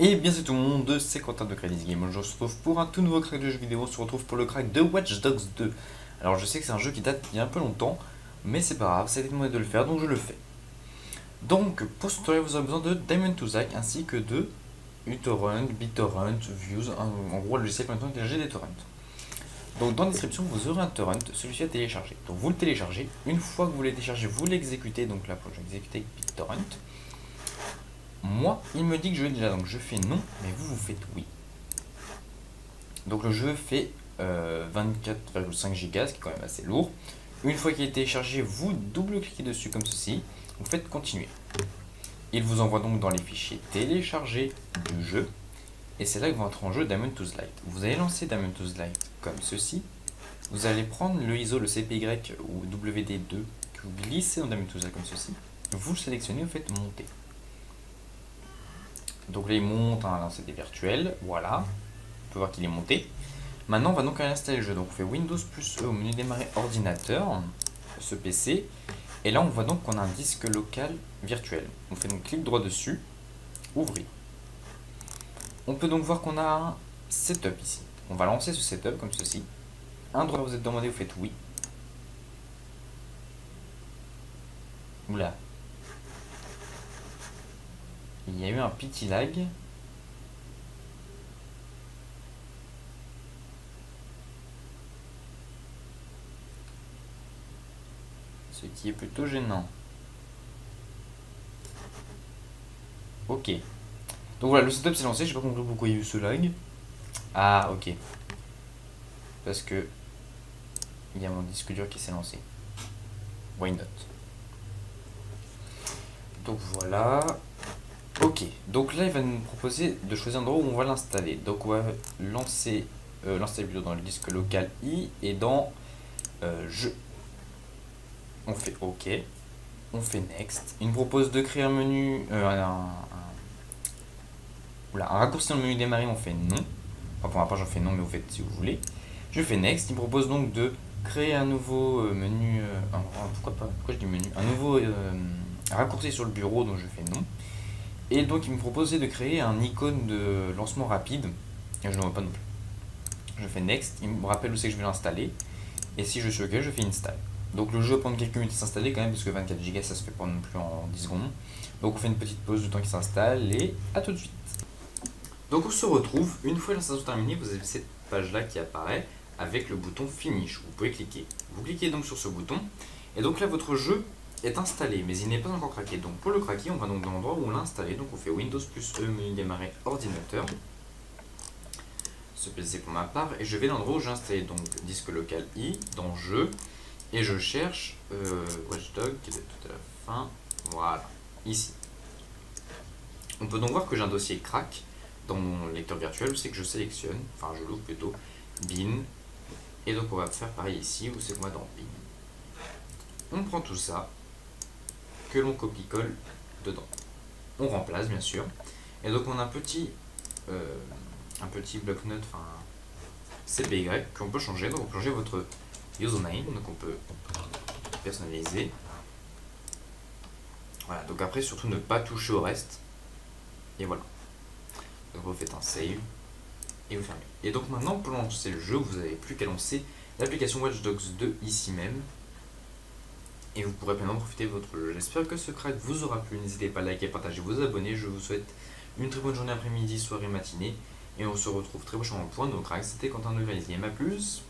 Et bien c'est tout le monde, c'est Quentin de Credit Game. Aujourd'hui on se retrouve pour un tout nouveau crack de jeux vidéo, on se retrouve pour le crack de Watch Dogs 2. Alors je sais que c'est un jeu qui date il y a un peu longtemps, mais c'est pas grave, c'est demandé de le faire, donc je le fais. Donc pour ce tutoriel vous aurez besoin de Diamond to Zack ainsi que de uTorrent, BitTorrent, Views, en gros le logiciel permettant de télécharger des torrents. Donc dans la description vous aurez un torrent, celui-ci à télécharger. Donc vous le téléchargez, une fois que vous l'avez téléchargé, vous l'exécutez, donc là je vais exécuter avec BitTorrent. Moi, il me dit que je vais déjà, donc je fais non, mais vous faites oui. Donc le jeu fait 24,5 Go, ce qui est quand même assez lourd. Une fois qu'il est téléchargé, vous double-cliquez dessus comme ceci, vous faites continuer. Il vous envoie donc dans les fichiers téléchargés du jeu, et c'est là que va entrer en jeu Diamond to Light. Vous allez lancer Diamond to Light comme ceci, vous allez prendre le ISO, le CPY ou WD2 que vous glissez dans Diamond to Light comme ceci, vous le sélectionnez, vous faites monter. Donc là il monte, hein, là c'était virtuel, voilà, on peut voir qu'il est monté. Maintenant on va donc aller installer le jeu, donc on fait Windows plus E au menu démarrer ordinateur, ce PC, et là on voit donc qu'on a un disque local virtuel. On fait donc clic droit dessus, ouvrir. On peut donc voir qu'on a un setup ici. On va lancer ce setup comme ceci. Un droit vous êtes demandé, vous faites oui. Oula. Il y a eu un petit lag. Ce qui est plutôt gênant. Ok. Donc voilà, le setup s'est lancé, je sais pas compris pourquoi il y a eu ce lag. Ah, ok. Parce que il y a mon disque dur qui s'est lancé. Why not? Donc voilà. Ok, donc là il va nous proposer de choisir un endroit où on va l'installer. Donc on va l'installer plutôt dans le disque local I et dans jeu. On fait OK, on fait Next. Il nous propose de créer un menu, un raccourci dans le menu démarrer, on fait non. Enfin pour ma part j'en fais non mais vous faites si vous voulez. Je fais Next, il me propose donc de créer un nouveau menu, pourquoi pas, pourquoi je dis menu, un nouveau raccourci sur le bureau donc je fais non. Et donc il me proposait de créer un icône de lancement rapide. Et je ne vois pas non plus. Je fais Next, il me rappelle où c'est que je vais l'installer. Et si je suis OK, je fais Install. Donc le jeu va prendre quelques minutes à s'installer quand même, parce que 24 Go ça se fait pas non plus en 10 secondes. Donc on fait une petite pause du temps qu'il s'installe et à tout de suite. Donc on se retrouve, une fois l'installation terminée, vous avez cette page là qui apparaît avec le bouton Finish. Vous pouvez cliquer. Vous cliquez donc sur ce bouton. Et donc là votre jeu est installé, mais il n'est pas encore craqué. Donc pour le craquer, on va donc dans l'endroit où on l'a installé. Donc on fait Windows plus E, menu démarrer ordinateur. Ce PC pour ma part. Et je vais dans l'endroit où j'ai installé donc disque local I, dans jeu. Et je cherche Watchdog qui est tout à la fin. Voilà, ici. On peut donc voir que j'ai un dossier crack dans mon lecteur virtuel où c'est que je sélectionne, enfin je l'ouvre plutôt, bin. Et donc on va faire pareil ici où c'est que moi dans bin. On prend tout ça, que l'on copie-colle dedans. On remplace bien sûr. Et donc on a un petit bloc-notes, enfin CPY qu'on peut changer. Donc on peut changer votre username, donc on peut personnaliser. Voilà, donc après surtout ne pas toucher au reste. Et voilà. Donc vous faites un save et vous fermez. Et donc maintenant pour lancer le jeu, vous n'avez plus qu'à lancer l'application Watch Dogs 2 ici même. Et vous pourrez pleinement profiter de votre jeu. J'espère que ce crack vous aura plu. N'hésitez pas à liker, partager, vous abonner. Je vous souhaite une très bonne journée après-midi, soirée, matinée. Et on se retrouve très prochainement pour un nouveau crack. C'était Quentin de Credit Game. A plus.